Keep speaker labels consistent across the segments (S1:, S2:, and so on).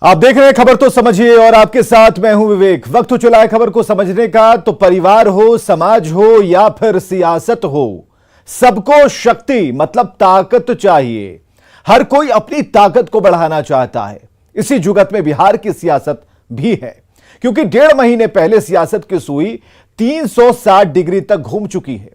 S1: आप देख रहे हैं खबर तो समझिए और आपके साथ मैं हूं विवेक। वक्त हो चला है खबर को समझने का। तो परिवार हो, समाज हो या फिर सियासत हो, सबको शक्ति मतलब ताकत चाहिए। हर कोई अपनी ताकत को बढ़ाना चाहता है। इसी जुगत में बिहार की सियासत भी है, क्योंकि 1.5 महीने पहले सियासत की सुई 360 डिग्री तक घूम चुकी है।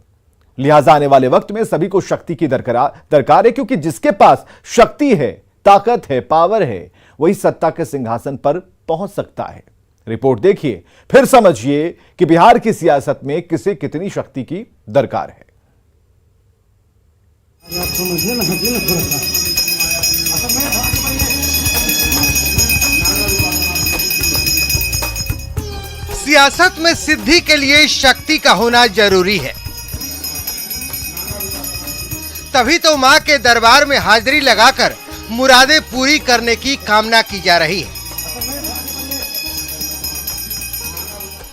S1: लिहाजा आने वाले वक्त में सभी को शक्ति की दरकार है, क्योंकि जिसके पास शक्ति है, ताकत है, पावर है, वही सत्ता के सिंहासन पर पहुंच सकता है। रिपोर्ट देखिए, फिर समझिए कि बिहार की सियासत में किसे कितनी शक्ति की दरकार है।
S2: सियासत में सिद्धि के लिए शक्ति का होना जरूरी है, तभी तो मां के दरबार में हाजिरी लगाकर मुरादें पूरी करने की कामना की जा रही है।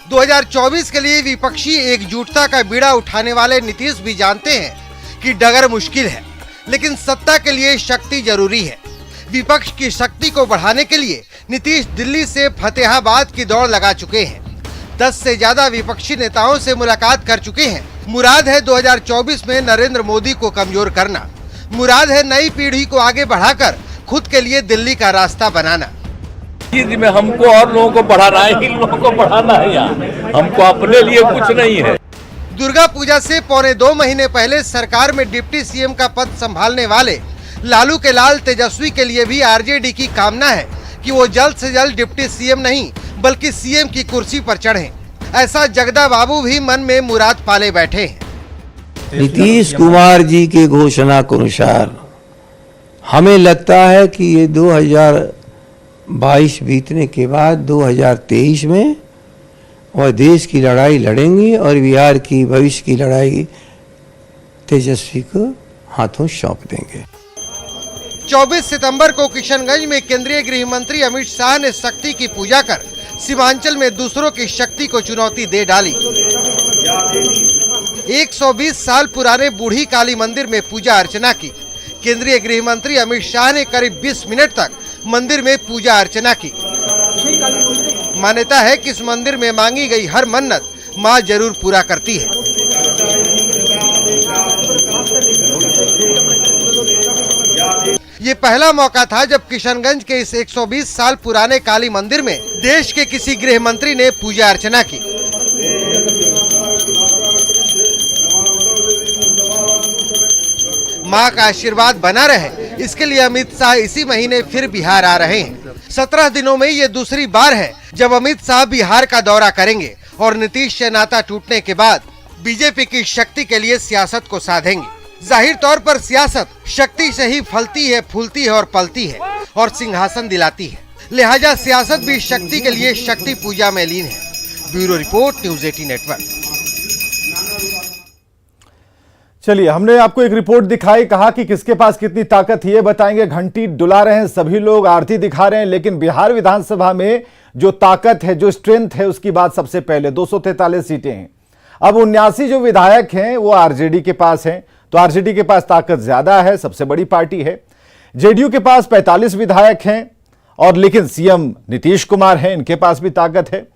S2: 2024 के लिए विपक्षी एकजुटता का बीड़ा उठाने वाले नीतीश भी जानते हैं कि डगर मुश्किल है, लेकिन सत्ता के लिए शक्ति जरूरी है। विपक्ष की शक्ति को बढ़ाने के लिए नीतीश दिल्ली से फतेहाबाद की दौड़ लगा चुके हैं। 10 से ज्यादा विपक्षी नेताओं से मुलाकात कर चुके हैं। मुराद है 2024 में नरेंद्र मोदी को कमजोर करना। मुराद है नई पीढ़ी को आगे बढ़ाकर खुद के लिए दिल्ली का रास्ता बनाना।
S3: में हमको और लोगों को बढ़ाना है, इन लोगों को बढ़ाना है, यहाँ हमको अपने लिए कुछ नहीं है।
S2: दुर्गा पूजा से पौने 2 महीने पहले सरकार में डिप्टी सीएम का पद संभालने वाले लालू के लाल तेजस्वी के लिए भी आरजेडी की कामना है कि वो जल्द से जल्द डिप्टी सीएम नहीं बल्कि सीएम की कुर्सी पर चढ़ें। ऐसा जगदा बाबू भी मन में मुराद पाले बैठे हैं।
S4: नीतीश कुमार जी के घोषणा के अनुसार हमें लगता है कि ये 2022 बीतने के बाद 2023 में वह देश की लड़ाई लड़ेंगी और बिहार की भविष्य की लड़ाई तेजस्वी को हाथों सौंप देंगे।
S2: 24 सितंबर को किशनगंज में केंद्रीय गृह मंत्री अमित शाह ने शक्ति की पूजा कर सीमांचल में दूसरों की शक्ति को चुनौती दे डाली। 120 साल पुराने बूढ़ी काली मंदिर में पूजा अर्चना की। केंद्रीय गृह मंत्री अमित शाह ने करीब 20 मिनट तक मंदिर में पूजा अर्चना की। मान्यता है कि इस मंदिर में मांगी गई हर मन्नत मां जरूर पूरा करती है। ये पहला मौका था जब किशनगंज के इस 120 साल पुराने काली मंदिर में देश के किसी गृह मंत्री ने पूजा अर्चना की। मां का आशीर्वाद बना रहे, इसके लिए अमित शाह इसी महीने फिर बिहार आ रहे हैं। 17 दिनों में ये दूसरी बार है जब अमित शाह बिहार का दौरा करेंगे और नीतीश से नाता टूटने के बाद बीजेपी की शक्ति के लिए सियासत को साधेंगे। जाहिर तौर पर सियासत शक्ति से ही फलती है, फूलती है और पलती है और सिंहासन दिलाती है। लिहाजा सियासत भी शक्ति के लिए शक्ति पूजा में लीन है। Bureau report, news 18 network.
S1: चलिए, हमने आपको एक रिपोर्ट दिखाई, कहा कि किसके पास कितनी ताकत है ये बताएंगे। घंटी डुला रहे हैं सभी लोग, आरती दिखा रहे हैं, लेकिन बिहार विधानसभा में जो ताकत है, जो स्ट्रेंथ है, उसकी बात सबसे पहले 243 सीटें हैं। अब 79 जो विधायक हैं वो आरजेडी के पास हैं, तो आरजेडी के पास ताकत ज्यादा है, सबसे बड़ी पार्टी है। जेडीयू के पास 45 विधायक हैं और लेकिन सीएम नीतीश कुमार हैं, इनके पास भी ताकत है।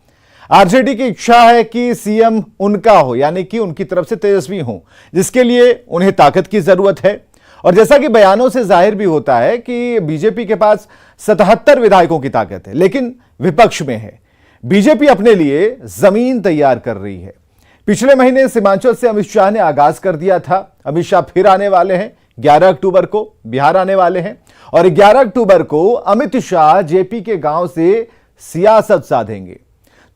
S1: आरजेडी की इच्छा है कि सीएम उनका हो, यानी कि उनकी तरफ से तेजस्वी हो, जिसके लिए उन्हें ताकत की जरूरत है। और जैसा कि बयानों से जाहिर भी होता है कि बीजेपी के पास 77 विधायकों की ताकत है, लेकिन विपक्ष में है। बीजेपी अपने लिए जमीन तैयार कर रही है। पिछले महीने सीमांचल से अमित शाह ने आगाज कर दिया था। अमित शाह फिर आने वाले हैं, 11 अक्टूबर को बिहार आने वाले हैं और 11 अक्टूबर को अमित शाह जेपी के गांव से सियासत साधेंगे।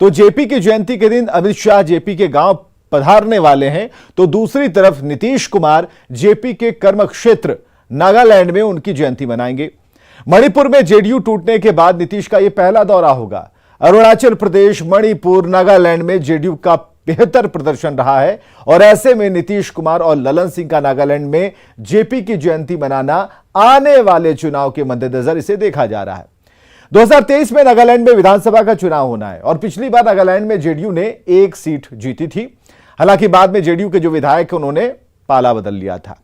S1: तो जेपी की जयंती के दिन अमित शाह जेपी के गांव पधारने वाले हैं, तो दूसरी तरफ नीतीश कुमार जेपी के कर्म क्षेत्र नागालैंड में उनकी जयंती मनाएंगे। मणिपुर में जेडीयू टूटने के बाद नीतीश का यह पहला दौरा होगा। अरुणाचल प्रदेश, मणिपुर, नागालैंड में जेडीयू का बेहतर प्रदर्शन रहा है और ऐसे में नीतीश कुमार और ललन सिंह का नागालैंड में जेपी की जयंती मनाना आने वाले चुनाव के मद्देनजर इसे देखा जा रहा है। 2023 में नागालैंड में विधानसभा का चुनाव होना है और पिछली बार नागालैंड में जेडीयू ने 1 सीट जीती थी। हालांकि बाद में जेडीयू के जो विधायक हैं उन्होंने पाला बदल लिया था।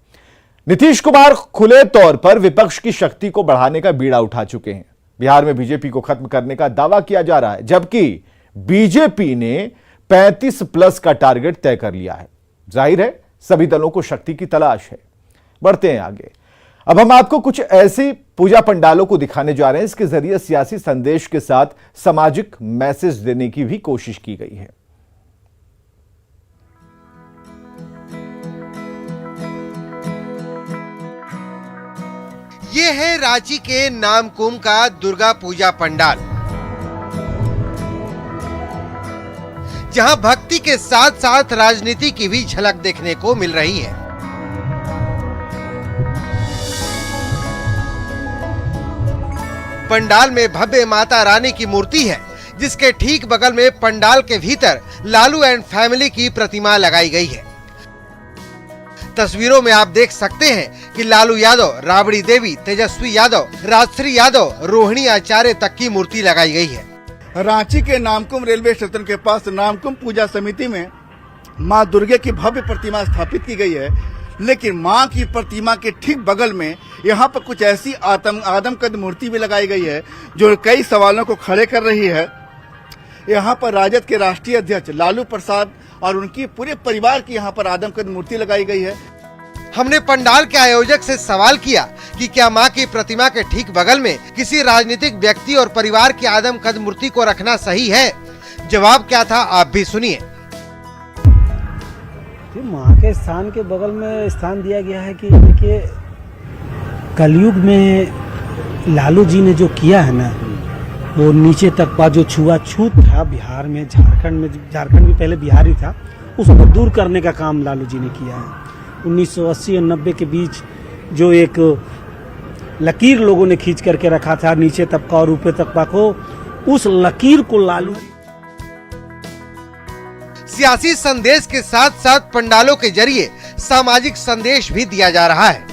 S1: नीतीश कुमार खुले तौर पर विपक्ष की शक्ति को बढ़ाने का बीड़ा उठा चुके हैं। बिहार में बीजेपी को खत्म करने का दावा किया जा रहा है, जबकि बीजेपी ने 35+ का टारगेट तय कर लिया है। जाहिर है सभी दलों को शक्ति की तलाश है। बढ़ते हैं आगे। अब हम आपको कुछ ऐसी पूजा पंडालों को दिखाने जा रहे हैं, इसके जरिए सियासी संदेश के साथ सामाजिक मैसेज देने की भी कोशिश की गई है।
S2: ये है रांची के नामकुम का दुर्गा पूजा पंडाल, जहां भक्ति के साथ साथ राजनीति की भी झलक देखने को मिल रही है। पंडाल में भव्य माता रानी की मूर्ति है, जिसके ठीक बगल में पंडाल के भीतर लालू एंड फैमिली की प्रतिमा लगाई गई है। तस्वीरों में आप देख सकते हैं कि लालू यादव, राबड़ी देवी, तेजस्वी यादव, राजश्री यादव, रोहिणी आचार्य तक की मूर्ति लगाई गई है।
S5: रांची के नामकुम रेलवे स्टेशन के पास नामकुम पूजा समिति में मां दुर्गे की भव्य प्रतिमा स्थापित की गई है, लेकिन मां की प्रतिमा के ठीक बगल में यहां पर कुछ ऐसी आदमकद मूर्ति भी लगाई गई है जो कई सवालों को खड़े कर रही है। यहां पर राजद के राष्ट्रीय अध्यक्ष लालू प्रसाद और उनकी पूरे परिवार की यहां पर आदमकद मूर्ति लगाई गई है।
S2: हमने पंडाल के आयोजक से सवाल किया कि क्या मां की प्रतिमा के ठीक बगल में किसी राजनीतिक व्यक्ति और परिवार की आदमकद मूर्ति को रखना सही है। जवाब क्या था, आप भी सुनिए।
S6: मां के स्थान के बगल में स्थान दिया गया है कि देखिए, कलयुग में लालू जी ने जो किया है ना, वो नीचे तक का जो छुआछूत था बिहार में, झारखंड भी पहले बिहार ही था, उसको दूर करने का काम लालू जी ने किया है। 1980 और 90 के बीच जो एक लकीर लोगों ने खींच करके रखा था नीचे तबका और ऊपर तबका को, उस लकीर को लालू।
S2: सियासी संदेश के साथ साथ पंडालों के जरिए सामाजिक संदेश भी दिया जा रहा है।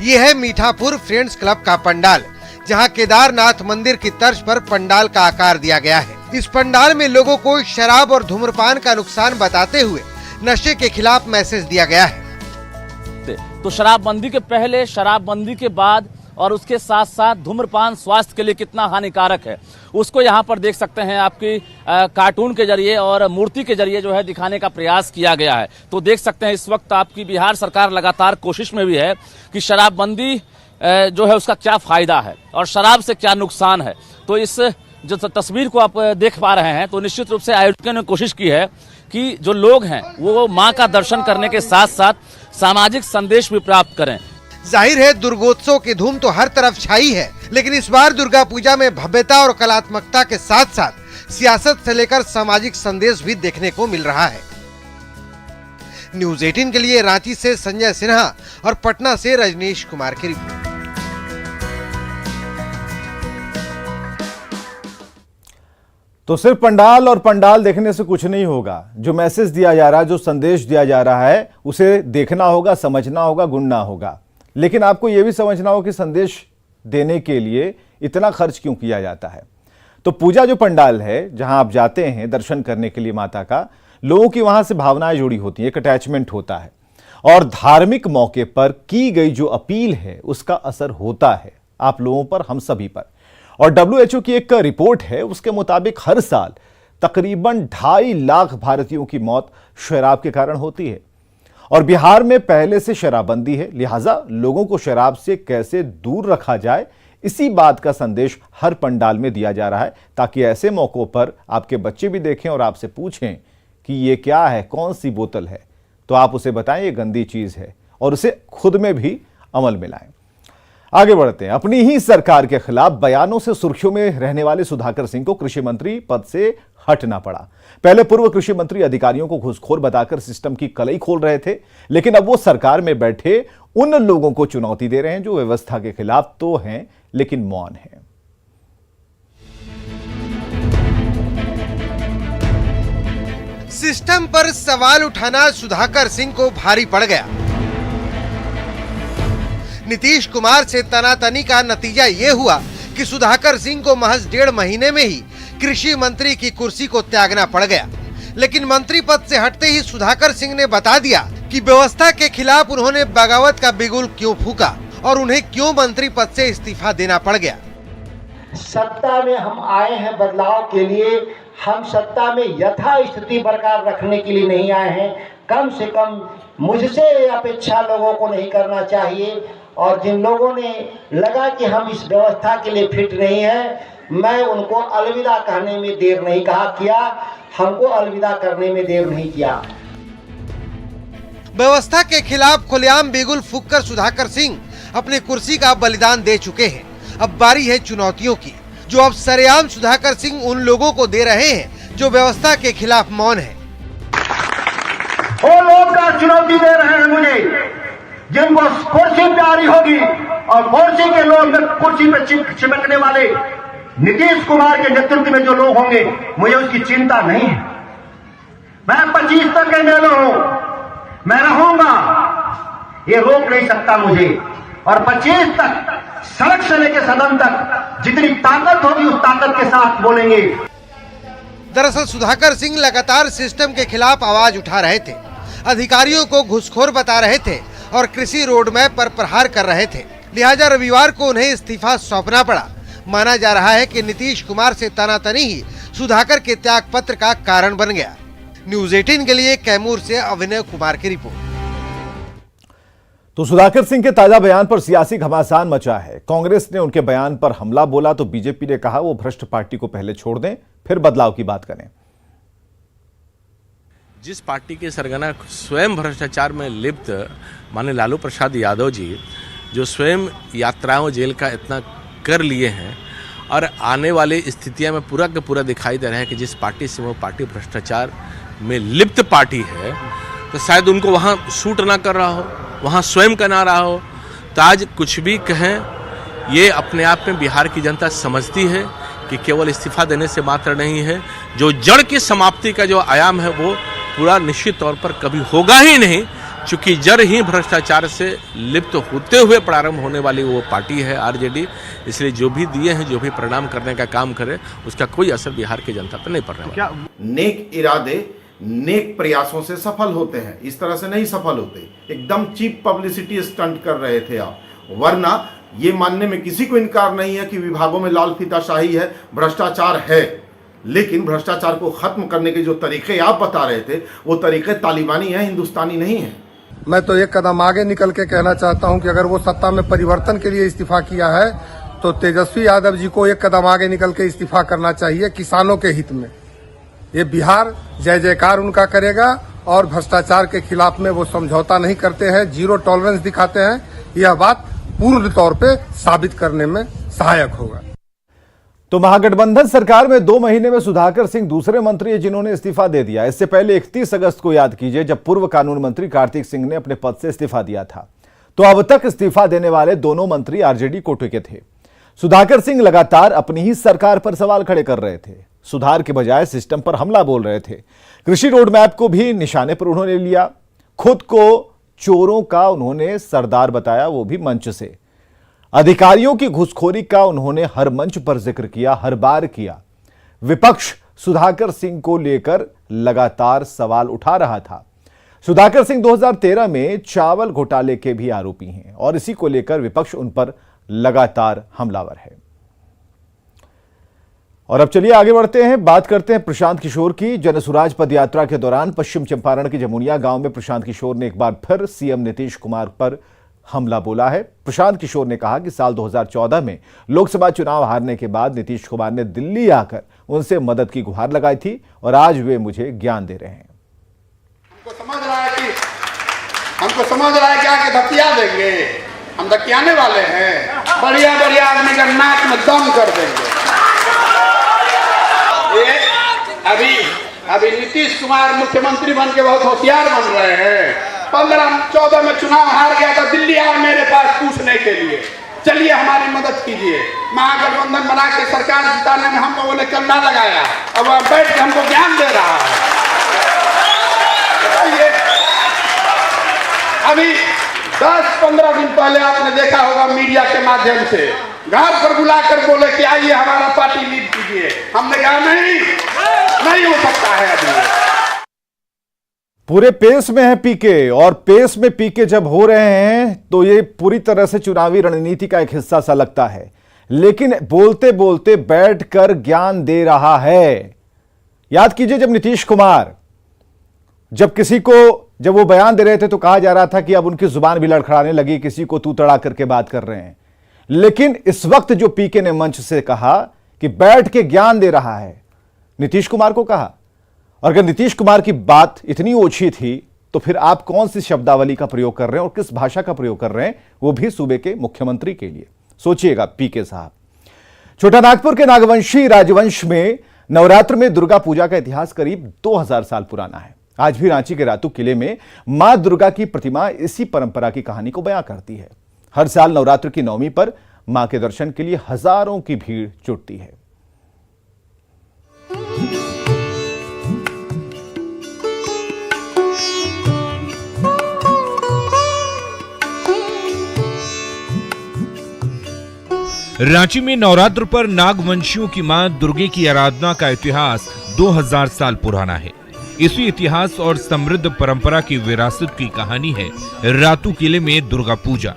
S2: यह है मीठापुर फ्रेंड्स क्लब का पंडाल, जहां केदारनाथ मंदिर की तर्ज पर पंडाल का आकार दिया गया है। इस पंडाल में लोगों को शराब और धूम्रपान का नुकसान बताते हुए नशे के खिलाफ मैसेज दिया गया है।
S7: तो शराबबंदी के पहले, शराबबंदी के बाद और उसके साथ साथ धूम्रपान स्वास्थ्य के लिए कितना हानिकारक है, उसको यहाँ पर देख सकते हैं। आपकी कार्टून के जरिए और मूर्ति के जरिए जो है दिखाने का प्रयास किया गया है। तो देख सकते हैं इस वक्त आपकी बिहार सरकार लगातार कोशिश में भी है कि शराबबंदी जो है उसका क्या फायदा है और शराब से क्या नुकसान है। तो इस जो तस्वीर को आप देख पा रहे हैं, तो निश्चित रूप से आयोजकों ने कोशिश की है कि जो लोग हैं वो मां का दर्शन करने के साथ साथ सामाजिक संदेश भी प्राप्त करें।
S2: जाहिर है दुर्गोत्सव की धूम तो हर तरफ छाई है, लेकिन इस बार दुर्गा पूजा में भव्यता और कलात्मकता के साथ साथ सियासत से लेकर सामाजिक संदेश भी देखने को मिल रहा है। न्यूज़ 18 के लिए रांची से संजय सिन्हा और पटना से रजनीश कुमार की रिपोर्ट।
S1: तो सिर्फ पंडाल और पंडाल देखने से कुछ नहीं होगा। जो मैसेज दिया जा रहा है, जो संदेश दिया जा रहा है, उसे देखना होगा, समझना होगा, गुनना होगा। लेकिन आपको यह भी समझना होगा कि संदेश देने के लिए इतना खर्च क्यों किया जाता है। तो पूजा जो पंडाल है, जहां आप जाते हैं दर्शन करने के लिए माता का, लोगों की वहां से भावनाएं जुड़ी होती हैं, एक अटैचमेंट होता है और धार्मिक मौके पर की गई जो अपील है उसका असर होता है आप लोगों पर, हम सभी पर। और WHO की एक रिपोर्ट है, उसके मुताबिक हर साल तकरीबन 2.5 लाख भारतीयों की मौत शराब के कारण होती है। और बिहार में पहले से शराबबंदी है, लिहाजा लोगों को शराब से कैसे दूर रखा जाए, इसी बात का संदेश हर पंडाल में दिया जा रहा है, ताकि ऐसे मौकों पर आपके बच्चे भी देखें और आपसे पूछें कि ये क्या है, कौन सी बोतल है, तो आप उसे बताएं ये गंदी चीज है और उसे खुद में भी अमल में लाएं। आगे बढ़ते हैं। अपनी ही सरकार के खिलाफ बयानों से सुर्खियों में रहने वाले सुधाकर सिंह को कृषि मंत्री पद से हटना पड़ा। पहले पूर्व कृषि मंत्री अधिकारियों को घूसखोर बताकर सिस्टम की कलई खोल रहे थे, लेकिन अब वो सरकार में बैठे उन लोगों को चुनौती दे रहे हैं जो व्यवस्था के खिलाफ तो हैं लेकिन मौन हैं।
S2: सिस्टम पर सवाल उठाना सुधाकर सिंह को भारी पड़ गया। नीतीश कुमार से तनातनी का नतीजा ये हुआ कि सुधाकर सिंह को महज 1.5 महीने में ही कृषि मंत्री की कुर्सी को त्यागना पड़ गया। लेकिन मंत्री पद से हटते ही सुधाकर सिंह ने बता दिया कि व्यवस्था के खिलाफ उन्होंने बगावत का बिगुल क्यों फूका और उन्हें क्यों मंत्री पद से इस्तीफा देना पड़ गया।
S8: सत्ता में हम आए हैं बदलाव के लिए, हम सत्ता में यथास्थिति बरकरार रखने के लिए नहीं आए हैं। कम से कम मुझसे ये अपेक्षा लोगों को नहीं करना चाहिए। और जिन लोगों ने लगा कि हम इस व्यवस्था के लिए फिट नहीं हैं, मैं उनको अलविदा कहने में देर नहीं किया, हमको अलविदा करने में देर नहीं किया।
S2: व्यवस्था के खिलाफ खुलेआम बिगुल फूंककर सुधाकर सिंह अपनी कुर्सी का बलिदान दे चुके हैं। अब बारी है चुनौतियों की, जो अब सरेआम सुधाकर सिंह उन लोगों को दे रहे हैं जो व्यवस्था के खिलाफ मौन है।
S8: वो लोग का चुनौती दे रहे हैं मुझे, जिनको कुर्सी प्यारी होगी और कुर्सी के लोग में कुर्सी पे चिपकने वाले नीतीश कुमार के नेतृत्व में जो लोग होंगे, मुझे उसकी चिंता नहीं है। मैं 25 तक एमएलए हूं, मैं रहूंगा, ये रोक नहीं सकता मुझे। और 25 तक सड़क से लेकर सदन तक जितनी ताकत होगी उस ताकत के साथ बोलेंगे।
S2: दरअसल सुधाकर सिंह लगातार सिस्टम के खिलाफ आवाज उठा रहे थे, अधिकारियों को घुसखोर बता रहे थे और कृषि रोड मैप पर प्रहार कर रहे थे। लिहाजा रविवार को उन्हें इस्तीफा सौंपना पड़ा। माना जा रहा है कि नीतीश कुमार से तनातनी ही सुधाकर के त्याग पत्र का कारण बन गया। न्यूज़ 18 के लिए कैमूर से अभिनव कुमार की रिपोर्ट।
S1: तो सुधाकर सिंह के ताजा बयान पर सियासी घमासान मचा है। कांग्रेस ने उनके बयान पर हमला बोला तो बीजेपी ने कहा वो भ्रष्ट पार्टी को पहले छोड़ दें, फिर बदलाव की बात करें।
S9: जिस पार्टी के सरगना स्वयं भ्रष्टाचार में लिप्त माननीय लालू प्रसाद यादव जी, जो स्वयं यात्राओं जेल का इतना कर लिए हैं और आने वाली स्थितियां में पूरा का पूरा दिखाई दे रहा है कि जिस पार्टी से वो पार्टी भ्रष्टाचार में लिप्त पार्टी है, तो शायद उनको वहाँ सूट ना कर रहा हो, वहाँ स्वयं का ना रहा हो। तो आज कुछ भी कहें, ये अपने आप में बिहार की जनता समझती है कि केवल इस्तीफा देने से मात्र नहीं है, जो जड़ की समाप्ति का जो आयाम है वो पूरा निश्चित तौर पर कभी होगा ही नहीं, चूंकि जड़ ही भ्रष्टाचार से लिप्त होते हुए प्रारंभ होने वाली वो पार्टी है आरजेडी। इसलिए जो भी दिए हैं, जो भी परिणाम करने का काम करे, उसका कोई असर बिहार की जनता पर नहीं पड़ रहा है।
S10: क्या नेक इरादे नेक प्रयासों से सफल होते हैं? इस तरह से नहीं सफल होते। एकदम चीप पब्लिसिटी स्टंट कर रहे थे आप, वरना ये मानने में किसी को इनकार नहीं है कि विभागों में लाल फीताशाही है, भ्रष्टाचार है, लेकिन भ्रष्टाचार को खत्म करने के जो तरीके आप बता रहे थे वो तरीके तालिबानी हैं, हिंदुस्तानी नहीं है।
S11: मैं तो एक कदम आगे निकल के कहना चाहता हूं कि अगर वो सत्ता में परिवर्तन के लिए इस्तीफा किया है तो तेजस्वी यादव जी को एक कदम आगे निकल के इस्तीफा करना चाहिए, किसानों के हित में। ये बिहार जय जयकार उनका करेगा और भ्रष्टाचार के खिलाफ में वो समझौता नहीं करते हैं, जीरो टॉलरेंस दिखाते हैं। यह बात पूर्ण तौर पे साबित करने में सहायक होगा।
S1: तो महागठबंधन सरकार में 2 महीने में सुधाकर सिंह दूसरे मंत्री हैं जिन्होंने इस्तीफा दे दिया। इससे पहले 31 अगस्त को याद कीजिए जब पूर्व कानून मंत्री कार्तिक सिंह ने अपने पद से इस्तीफा दिया था। तो अब तक इस्तीफा देने वाले दोनों मंत्री आरजेडी कोटे के थे। सुधाकर सिंह लगातार अपनी ही सरकार पर सवाल खड़े कर रहे थे, सुधार के बजाय सिस्टम पर हमला बोल रहे थे। कृषि रोड मैप को भी निशाने पर उन्होंने लिया। खुद को चोरों का उन्होंने सरदार बताया, वो भी मंच से। अधिकारियों की घुसखोरी का उन्होंने हर मंच पर जिक्र किया, हर बार किया। विपक्ष सुधाकर सिंह को लेकर लगातार सवाल उठा रहा था। सुधाकर सिंह 2013 में चावल घोटाले के भी आरोपी हैं और इसी को लेकर विपक्ष उन पर लगातार हमलावर है। और अब चलिए आगे बढ़ते हैं, बात करते हैं प्रशांत किशोर की। जनसुराज पदयात्रा के दौरान पश्चिम चंपारण के जमुनिया गांव में प्रशांत किशोर ने एक बार फिर सीएम नीतीश कुमार पर हमला बोला है। प्रशांत किशोर ने कहा कि साल 2014 में लोकसभा चुनाव हारने के बाद नीतीश कुमार ने दिल्ली आकर उनसे मदद की गुहार लगाई थी और आज वे मुझे ज्ञान दे रहे हैं।
S12: हमको समझ रहा है कि आके धकिया देंगे, हम धकियाने वाले हैं। बढ़िया बढ़िया आदमी का नाक में दम कर देंगे। ये अभी नीतीश कुमार मुख्यमंत्री बन के बहुत होशियार बन रहे हैं। 15-14 में चुनाव हार गया था, दिल्ली आया मेरे पास पूछने के लिए, चलिए हमारी मदद कीजिए। महागठबंधन बना के सरकार जिताने में हम लोगों ने कंधा लगाया, अब वह बैठ के हमको ज्ञान दे रहा है। अभी 10-15 दिन पहले आपने देखा होगा मीडिया के माध्यम से घर पर बुलाकर बोले कि आइए हमारा पार्टी लीड कीजिए। हमने कहा नहीं हो सकता है। अभी
S1: पूरे पेस में है पीके, और पेस में पीके जब हो रहे हैं तो ये पूरी तरह से चुनावी रणनीति का एक हिस्सा सा लगता है। लेकिन बोलते बोलते बैठकर ज्ञान दे रहा है। याद कीजिए जब नीतीश कुमार जब वो बयान दे रहे थे तो कहा जा रहा था कि अब उनकी जुबान भी लड़खड़ाने लगी, किसी को तू तड़ा करके बात कर रहे हैं। लेकिन इस वक्त जो पीके ने मंच से कहा कि बैठ के ज्ञान दे रहा है, नीतीश कुमार को कहा। और अगर नीतीश कुमार की बात इतनी ओछी थी तो फिर आप कौन सी शब्दावली का प्रयोग कर रहे हैं और किस भाषा का प्रयोग कर रहे हैं, वो भी सूबे के मुख्यमंत्री के लिए। सोचिएगा पीके साहब। छोटा नागपुर के नागवंशी राजवंश में नवरात्र में दुर्गा पूजा का इतिहास करीब 2000 साल पुराना है। आज भी रांची के रातू किले में मां दुर्गा की प्रतिमा इसी परंपरा की कहानी को बयां करती है। हर साल नवरात्र की नवमी पर मां के दर्शन के लिए हजारों की भीड़ जुटती है।
S13: रांची में नवरात्र पर नागवंशियों की मां दुर्गे की आराधना का इतिहास 2000 साल पुराना है। इसी इतिहास और समृद्ध परंपरा की विरासत की कहानी है रातू किले में दुर्गा पूजा।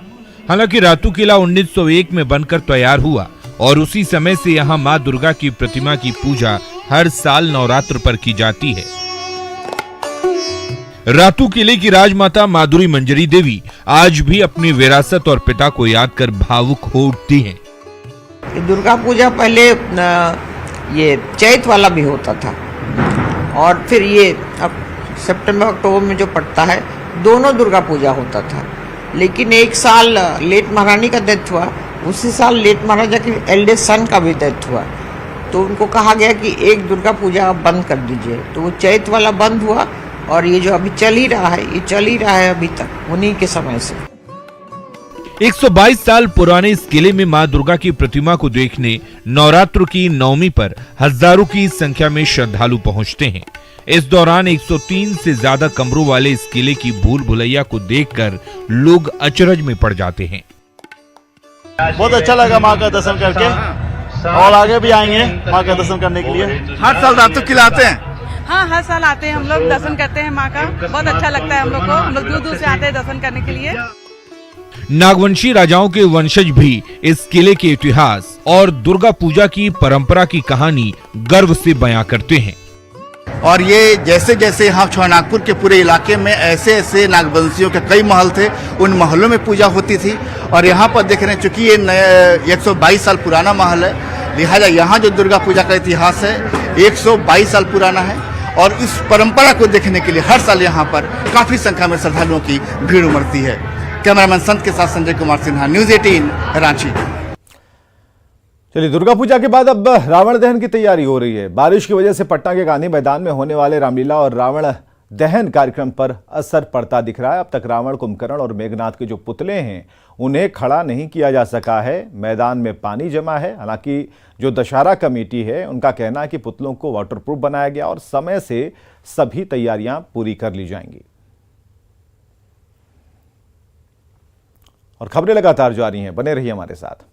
S13: हालांकि रातू किला 1901 में बनकर तैयार हुआ और उसी समय से यहां मां दुर्गा की प्रतिमा की पूजा हर साल नवरात्र पर की जाती है। रातू किले की राजमाता माधुरी मंजरी देवी आज भी अपनी विरासत और पिता को याद कर भावुक हो उठती हैं।
S14: दुर्गा पूजा पहले ये चैत वाला भी होता था और फिर ये अब सितंबर अक्टूबर में जो पड़ता है दोनों दुर्गा पूजा होता था। लेकिन एक साल लेट महारानी का डेथ हुआ, उसी साल लेट महाराजा के एल्डेस्ट सन का भी डेथ हुआ, तो उनको कहा गया कि एक दुर्गा पूजा बंद कर दीजिए। तो वो चैत वाला बंद हुआ और ये जो अभी चल ही रहा है, ये चल ही रहा है अभी तक उन्हीं के समय से।
S13: 122 साल पुराने इस किले में मां दुर्गा की प्रतिमा को देखने नवरात्र की नवमी पर हजारों की संख्या में श्रद्धालु पहुंचते हैं। इस दौरान 103 से ज्यादा कमरों वाले इस किले की भूल भुलैया को देखकर लोग अचरज में पड़ जाते हैं।
S15: बहुत अच्छा लगा मां का दर्शन करके और आगे भी आएंगे मां का दर्शन करने के लिए।
S5: हर साल रातू किला आते हैं।
S16: हाँ, हर साल आते हैं हम लोग, दर्शन करते हैं मां का। बहुत अच्छा लगता है हम लोग को। हम लोग दूर दूर से आते हैं दर्शन करने के लिए।
S13: नागवंशी राजाओं के वंशज भी इस किले के इतिहास और दुर्गा पूजा की परंपरा की कहानी गर्व से बयां करते हैं।
S5: और ये जैसे जैसे यहाँ छोटा नागपुर के पूरे इलाके में ऐसे ऐसे नागवंशियों के कई महल थे, उन महलों में पूजा होती थी। और यहाँ पर देख रहे हैं चूंकि ये 122 साल पुराना महल है, लिहाजा यहाँ जो दुर्गा पूजा का इतिहास है 122 साल पुराना है। और इस परंपरा को देखने के लिए हर साल यहाँ पर काफी संख्या में श्रद्धालुओं की भीड़ उमड़ती है। कैमरामैन संत के साथ संजय कुमार सिन्हा, न्यूज़ 18 रांची।
S1: चलिए, दुर्गा पूजा के बाद अब रावण दहन की तैयारी हो रही है। बारिश की वजह से पटना के गांधी मैदान में होने वाले रामलीला और रावण दहन कार्यक्रम पर असर पड़ता दिख रहा है। अब तक रावण, कुंभकर्ण और मेघनाथ के जो पुतले हैं उन्हें खड़ा नहीं किया जा सका है। मैदान में पानी जमा है। हालांकि जो दशहरा कमेटी है उनका कहना है कि पुतलों को वाटरप्रूफ बनाया गया और समय से सभी तैयारियां पूरी कर ली जाएंगी। और खबरें लगातार जारी हैं, बने रहिए हमारे साथ।